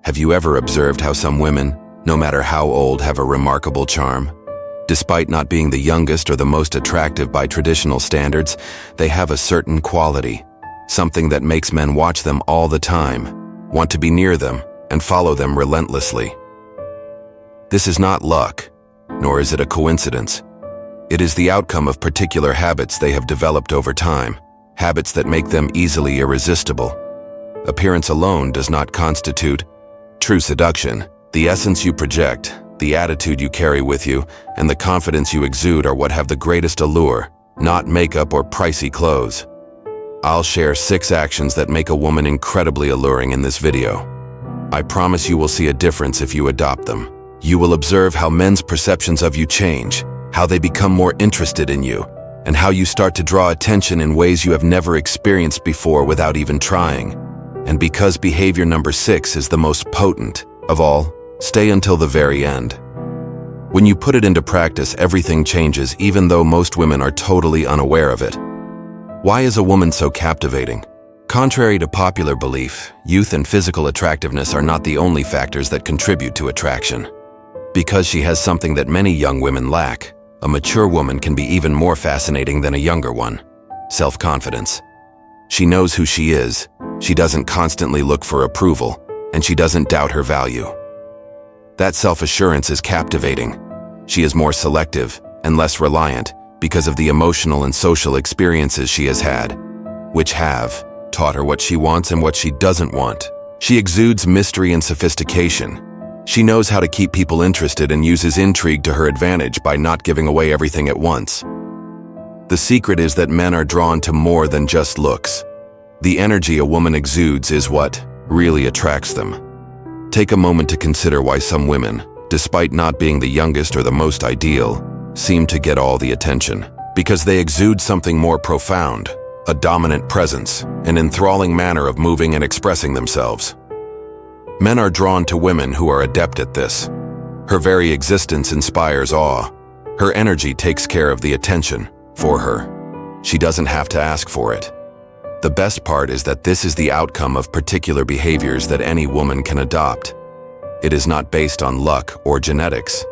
Have you ever observed how some women, no matter how old, have a remarkable charm? Despite not being the youngest or the most attractive by traditional standards, they have a certain quality, something that makes men watch them all the time, want to be near them, and follow them relentlessly. This is not luck, nor is it a coincidence. It is the outcome of particular habits they have developed over time, habits that make them easily irresistible. Appearance alone does not constitute true seduction. The essence you project, the attitude you carry with you, and the confidence you exude are what have the greatest allure, not makeup or pricey clothes. I'll share 6 actions that make a woman incredibly alluring in this video. I promise you will see a difference if you adopt them. You will observe how men's perceptions of you change, how they become more interested in you, and how you start to draw attention in ways you have never experienced before without even trying. And because behavior number 6 is the most potent of all, stay until the very end. When you put it into practice, everything changes, even though most women are totally unaware of it. Why is a woman so captivating? Contrary to popular belief, youth and physical attractiveness are not the only factors that contribute to attraction. Because she has something that many young women lack, a mature woman can be even more fascinating than a younger one: self-confidence. She knows who she is, she doesn't constantly look for approval, and she doesn't doubt her value. That self-assurance is captivating. She is more selective and less reliant because of the emotional and social experiences she has had, which have taught her what she wants and what she doesn't want. She exudes mystery and sophistication. She knows how to keep people interested and uses intrigue to her advantage by not giving away everything at once. The secret is that men are drawn to more than just looks. The energy a woman exudes is what really attracts them. Take a moment to consider why some women, despite not being the youngest or the most ideal, seem to get all the attention. Because they exude something more profound, a dominant presence, an enthralling manner of moving and expressing themselves. Men are drawn to women who are adept at this. Her very existence inspires awe. Her energy takes care of the attention for her. She doesn't have to ask for it. The best part is that this is the outcome of particular behaviors that any woman can adopt. It is not based on luck or genetics.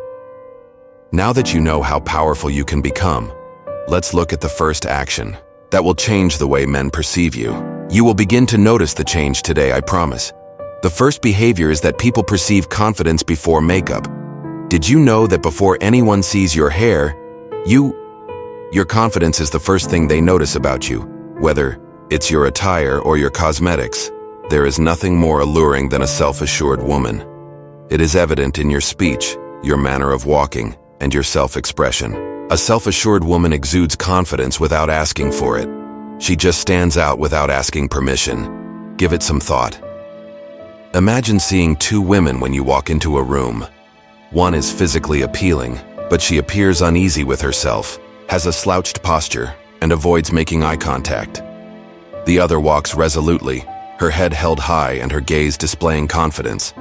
Now that you know how powerful you can become, let's look at the first action that will change the way men perceive you. You will begin to notice the change today, I promise. The first behavior is that people perceive confidence before makeup. Did you know that before anyone sees your hair, your confidence is the first thing they notice about you? Whether it's your attire or your cosmetics, there is nothing more alluring than a self-assured woman. It is evident in your speech, your manner of walking, and your self-expression. A self-assured woman exudes confidence without asking for it. She just stands out without asking permission. Give it some thought. Imagine seeing 2 women when you walk into a room. One is physically appealing, but she appears uneasy with herself, has a slouched posture, and avoids making eye contact. The other walks resolutely, her head held high and her gaze displaying confidence,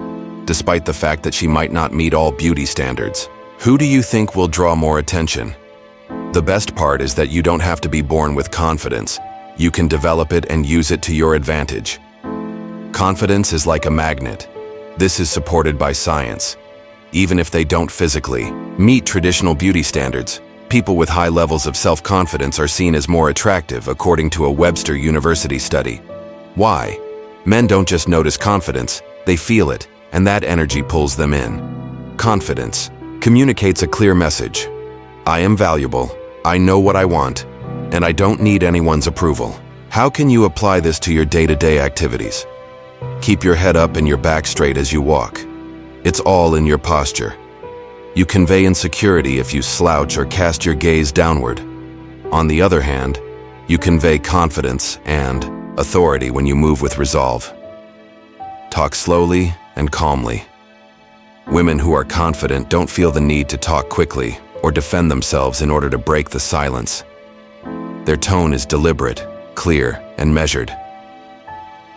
despite the fact that she might not meet all beauty standards. Who do you think will draw more attention? The best part is that you don't have to be born with confidence. You can develop it and use it to your advantage. Confidence is like a magnet. This is supported by science. Even if they don't physically meet traditional beauty standards, people with high levels of self-confidence are seen as more attractive, according to a Webster University study. Why? Men don't just notice confidence, they feel it, and that energy pulls them in. Confidence communicates a clear message. I am valuable, I know what I want, and I don't need anyone's approval. How can you apply this to your day-to-day activities? Keep your head up and your back straight as you walk. It's all in your posture. You convey insecurity if you slouch or cast your gaze downward. On the other hand, you convey confidence and authority when you move with resolve. Talk slowly and calmly. Women who are confident don't feel the need to talk quickly or defend themselves in order to break the silence. Their tone is deliberate, clear, and measured.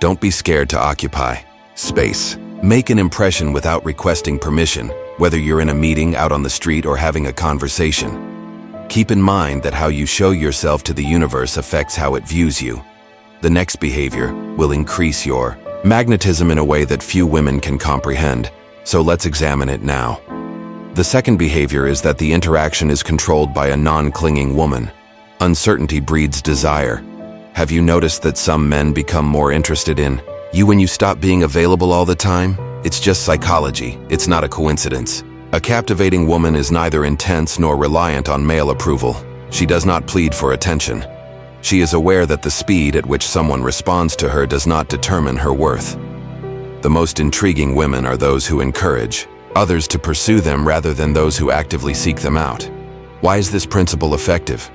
Don't be scared to occupy space. Make an impression without requesting permission, whether you're in a meeting, out on the street, or having a conversation. Keep in mind that how you show yourself to the universe affects how it views you. The next behavior will increase your Magnetism in a way that few women can comprehend, so let's examine it now. The second behavior is that the interaction is controlled by a non-clinging woman. Uncertainty breeds desire. Have you noticed that some men become more interested in you when you stop being available all the time? It's just psychology, it's not a coincidence. A captivating woman is neither intense nor reliant on male approval. She does not plead for attention. She is aware that the speed at which someone responds to her does not determine her worth. The most intriguing women are those who encourage others to pursue them rather than those who actively seek them out. Why is this principle effective?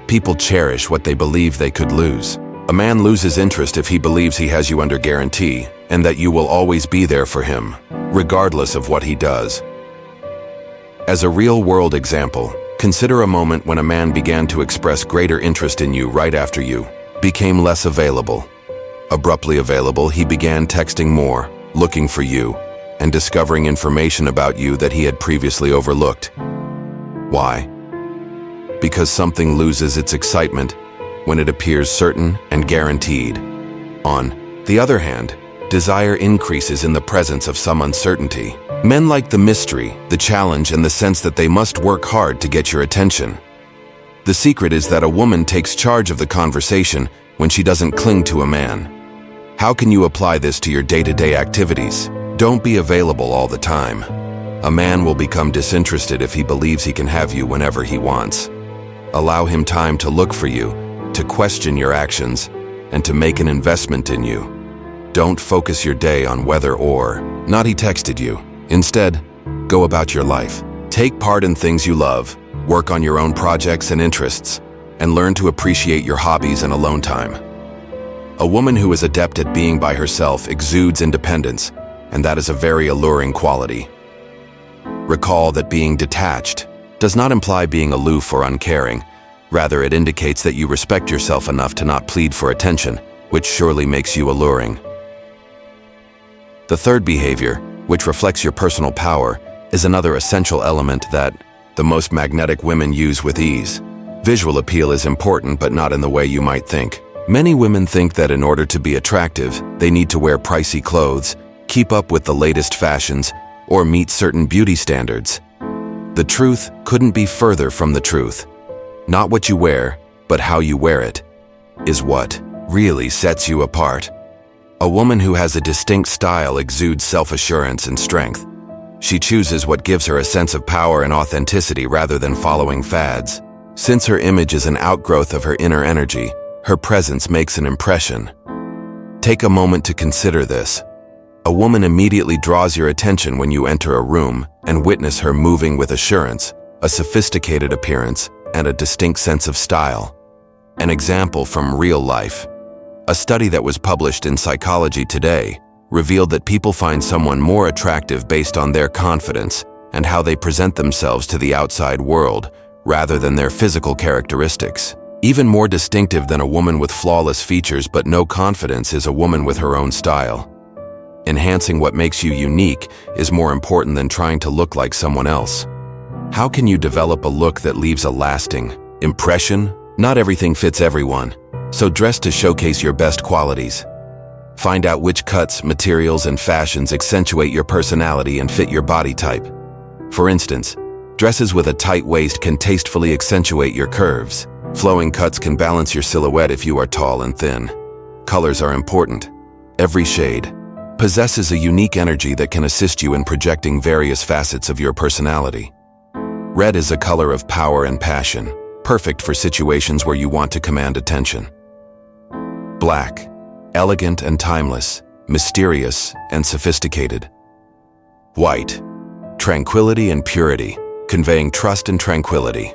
People cherish what they believe they could lose. A man loses interest if he believes he has you under guarantee and that you will always be there for him, regardless of what he does. As a real-world example, consider a moment when a man began to express greater interest in you right after you became less available. Abruptly available, he began texting more, looking for you, and discovering information about you that he had previously overlooked. Why? Because something loses its excitement when it appears certain and guaranteed. On the other hand, desire increases in the presence of some uncertainty. Men like the mystery, the challenge, and the sense that they must work hard to get your attention. The secret is that a woman takes charge of the conversation when she doesn't cling to a man. How can you apply this to your day-to-day activities? Don't be available all the time. A man will become disinterested if he believes he can have you whenever he wants. Allow him time to look for you, to question your actions, and to make an investment in you. Don't focus your day on whether or not he texted you. Instead, go about your life. Take part in things you love, work on your own projects and interests, and learn to appreciate your hobbies and alone time. A woman who is adept at being by herself exudes independence, and that is a very alluring quality. Recall that being detached does not imply being aloof or uncaring. Rather, it indicates that you respect yourself enough to not plead for attention, which surely makes you alluring. The third behavior, which reflects your personal power, is another essential element that the most magnetic women use with ease. Visual appeal is important, but not in the way you might think. Many women think that in order to be attractive, they need to wear pricey clothes, keep up with the latest fashions, or meet certain beauty standards. The truth couldn't be further from the truth. Not what you wear, but how you wear it, is what really sets you apart. A woman who has a distinct style exudes self-assurance and strength. She chooses what gives her a sense of power and authenticity rather than following fads. Since her image is an outgrowth of her inner energy, her presence makes an impression. Take a moment to consider this. A woman immediately draws your attention when you enter a room and witness her moving with assurance, a sophisticated appearance, and a distinct sense of style. An example from real life. A study that was published in Psychology Today revealed that people find someone more attractive based on their confidence and how they present themselves to the outside world, rather than their physical characteristics. Even more distinctive than a woman with flawless features but no confidence is a woman with her own style. Enhancing what makes you unique is more important than trying to look like someone else. How can you develop a look that leaves a lasting impression? Not everything fits everyone, so dress to showcase your best qualities. Find out which cuts, materials, and fashions accentuate your personality and fit your body type. For instance, dresses with a tight waist can tastefully accentuate your curves. Flowing cuts can balance your silhouette if you are tall and thin. Colors are important. Every shade possesses a unique energy that can assist you in projecting various facets of your personality. Red is a color of power and passion, perfect for situations where you want to command attention. Black, elegant and timeless, mysterious and sophisticated. White, tranquility and purity, conveying trust and tranquility.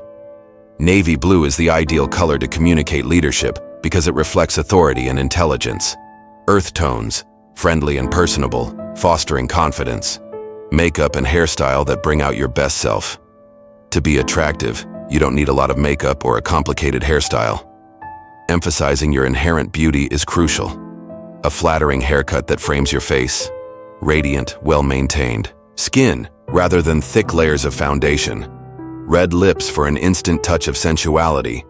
Navy blue is the ideal color to communicate leadership because it reflects authority and intelligence. Earth tones, friendly and personable, fostering confidence. Makeup and hairstyle that bring out your best self. To be attractive, you don't need a lot of makeup or a complicated hairstyle. Emphasizing your inherent beauty is crucial. A flattering haircut that frames your face. Radiant, well-maintained. Skin, rather than thick layers of foundation. Red lips for an instant touch of sensuality.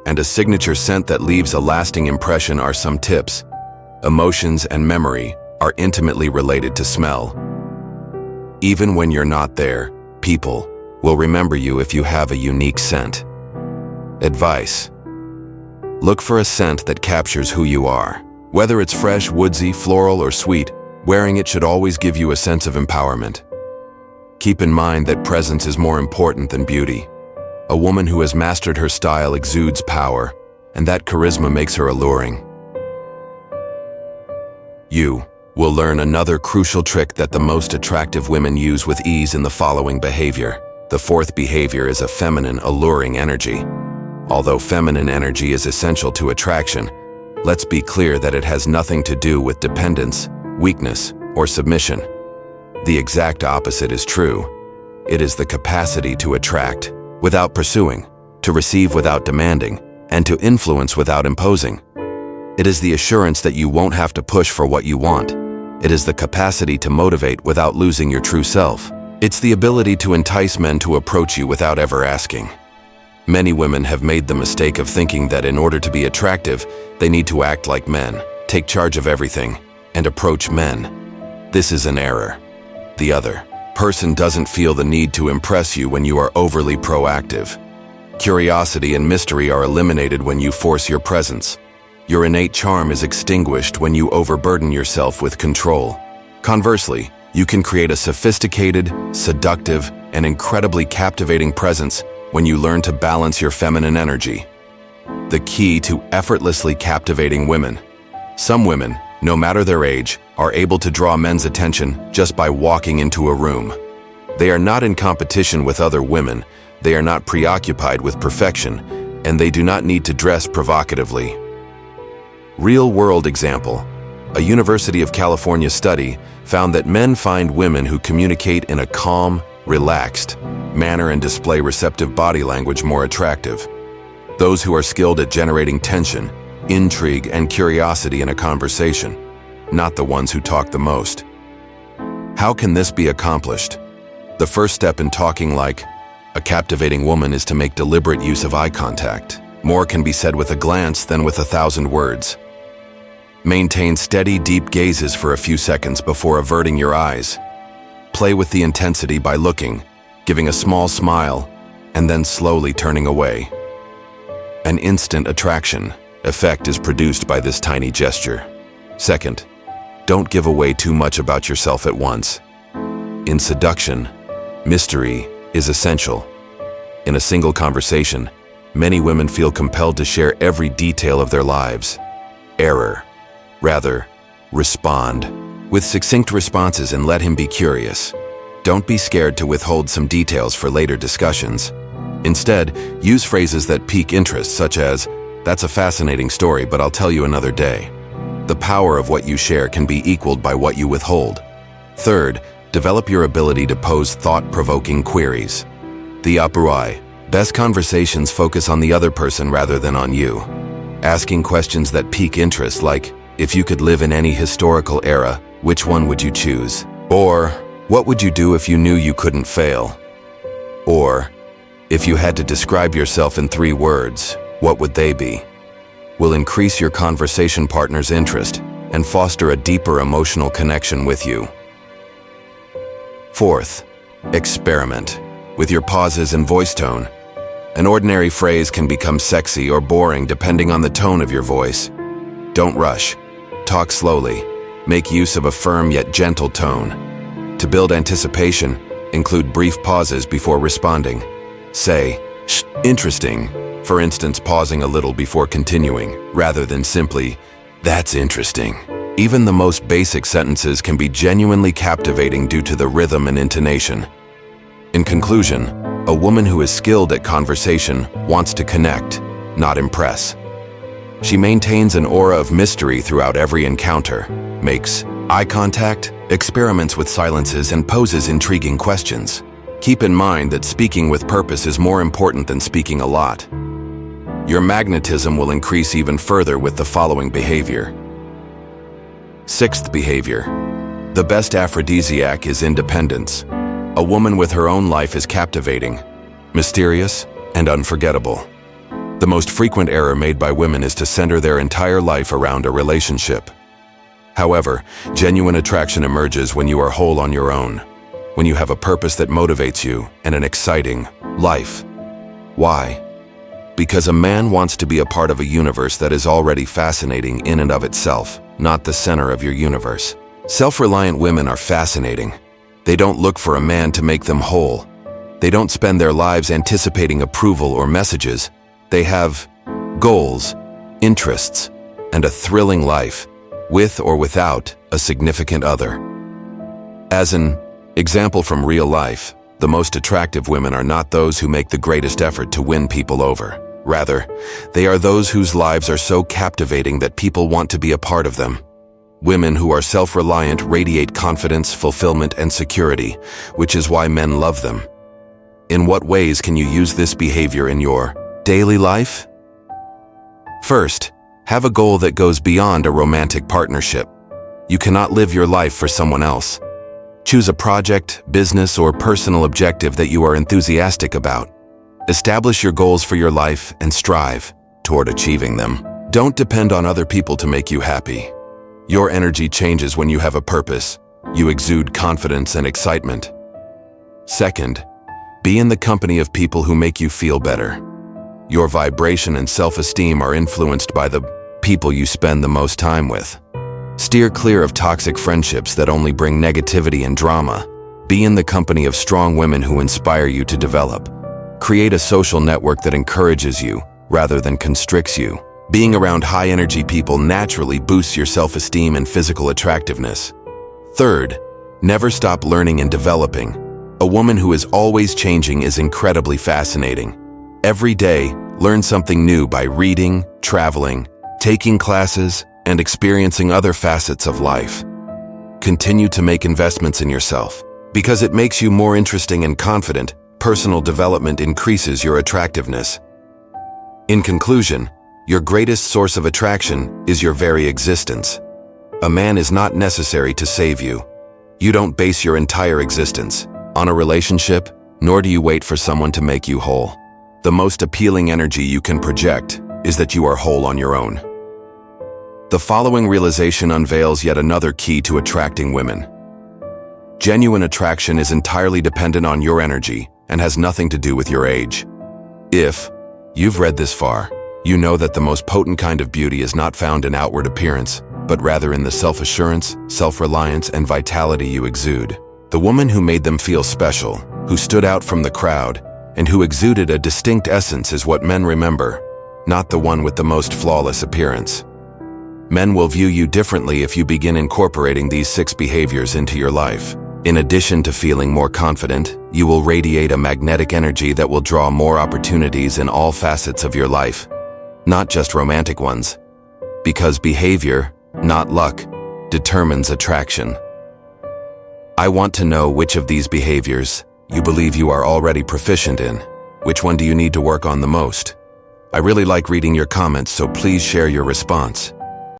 And a signature scent that leaves a lasting impression are some tips. emotions, and memory are intimately related to smell. Even when you're not there, people will remember you if you have a unique scent. Advice: look for a scent that captures who you are. Whether it's fresh, woodsy, floral, or sweet, wearing it should always give you a sense of empowerment. Keep in mind that presence is more important than beauty. A woman who has mastered her style exudes power, and that charisma makes her alluring. You will learn another crucial trick that the most attractive women use with ease in the following behavior. The fourth behavior is a feminine, alluring energy. Although feminine energy is essential to attraction, let's be clear that it has nothing to do with dependence, weakness, or submission. The exact opposite is true. It is the capacity to attract without pursuing, to receive without demanding, and to influence without imposing. It is the assurance that you won't have to push for what you want. It is the capacity to motivate without losing your true self. It's the ability to entice men to approach you without ever asking. Many women have made the mistake of thinking that in order to be attractive, they need to act like men, take charge of everything, and approach men. This is an error. The other person doesn't feel the need to impress you when you are overly proactive. Curiosity and mystery are eliminated when you force your presence. Your innate charm is extinguished when you overburden yourself with control. Conversely, you can create a sophisticated, seductive, and incredibly captivating presence when you learn to balance your feminine energy. The key to effortlessly captivating women. Some women, no matter their age, are able to draw men's attention just by walking into a room. They are not in competition with other women, they are not preoccupied with perfection, and they do not need to dress provocatively. Real-world example. A University of California study found that men find women who communicate in a calm, relaxed manner and display receptive body language more attractive. Those who are skilled at generating tension, intrigue, and curiosity in a conversation, not the ones who talk the most. How can this be accomplished? The first step in talking like a captivating woman is to make deliberate use of eye contact. More can be said with a glance than with 1,000 words. Maintain steady, deep gazes for a few seconds before averting your eyes. Play with the intensity by looking, giving a small smile, and then slowly turning away. An instant attraction effect is produced by this tiny gesture. Second, don't give away too much about yourself at once. In seduction, mystery is essential. In a single conversation, many women feel compelled to share every detail of their lives. Rather, respond with succinct responses and let him be curious. Don't be scared to withhold some details for later discussions. Instead, use phrases that pique interest, such as, "That's a fascinating story, but I'll tell you another day." The power of what you share can be equaled by what you withhold. Third, develop your ability to pose thought-provoking queries. The appui. Best conversations focus on the other person rather than on you. Asking questions that pique interest, like, if you could live in any historical era, which one would you choose? Or, what would you do if you knew you couldn't fail? Or, if you had to describe yourself in 3 words, what would they be? Will increase your conversation partner's interest and foster a deeper emotional connection with you. Fourth, experiment with your pauses and voice tone. An ordinary phrase can become sexy or boring depending on the tone of your voice. Don't rush. Talk slowly. Make use of a firm yet gentle tone. To build anticipation, include brief pauses before responding. Say, "Shh, interesting," for instance, pausing a little before continuing, rather than simply, "That's interesting." Even the most basic sentences can be genuinely captivating due to the rhythm and intonation. In conclusion, a woman who is skilled at conversation wants to connect, not impress. She maintains an aura of mystery throughout every encounter, makes eye contact, experiments with silences, and poses intriguing questions. Keep in mind that speaking with purpose is more important than speaking a lot. Your magnetism will increase even further with the following behavior. Sixth behavior. The best aphrodisiac is independence. A woman with her own life is captivating, mysterious, and unforgettable. The most frequent error made by women is to center their entire life around a relationship. However, genuine attraction emerges when you are whole on your own, when you have a purpose that motivates you and an exciting life. Why? Because a man wants to be a part of a universe that is already fascinating in and of itself, not the center of your universe. Self-reliant women are fascinating. They don't look for a man to make them whole. They don't spend their lives anticipating approval or messages. They have goals, interests, and a thrilling life, with or without a significant other. As an example from real life, the most attractive women are not those who make the greatest effort to win people over. Rather, they are those whose lives are so captivating that people want to be a part of them. Women who are self-reliant radiate confidence, fulfillment, and security, which is why men love them. In what ways can you use this behavior in your daily life? First, have a goal that goes beyond a romantic partnership. You cannot live your life for someone else. Choose a project, business, or personal objective that you are enthusiastic about. Establish your goals for your life and strive toward achieving them. Don't depend on other people to make you happy. Your energy changes when you have a purpose. You exude confidence and excitement. Second, be in the company of people who make you feel better. Your vibration and self-esteem are influenced by the people you spend the most time with. Steer clear of toxic friendships that only bring negativity and drama. Be in the company of strong women who inspire you to develop. Create a social network that encourages you rather than constricts you. Being around high-energy people naturally boosts your self-esteem and physical attractiveness. Third, never stop learning and developing. A woman who is always changing is incredibly fascinating. Every day, learn something new by reading, traveling, taking classes, and experiencing other facets of life. Continue to make investments in yourself. Because it makes you more interesting and confident, personal development increases your attractiveness. In conclusion, your greatest source of attraction is your very existence. A man is not necessary to save you. You don't base your entire existence on a relationship, nor do you wait for someone to make you whole. The most appealing energy you can project is that you are whole on your own. The following realization unveils yet another key to attracting women. Genuine attraction is entirely dependent on your energy and has nothing to do with your age. If you've read this far, you know that the most potent kind of beauty is not found in outward appearance, but rather in the self-assurance, self-reliance, and vitality you exude. The woman who made them feel special, who stood out from the crowd, and who exuded a distinct essence is what men remember, not the one with the most flawless appearance. Men will view you differently if you begin incorporating these 6 behaviors into your life. In addition to feeling more confident, you will radiate a magnetic energy that will draw more opportunities in all facets of your life, not just romantic ones. Because behavior, not luck, determines attraction. I want to know which of these behaviors you believe you are already proficient in. Which one do you need to work on the most? I really like reading your comments, so please share your response.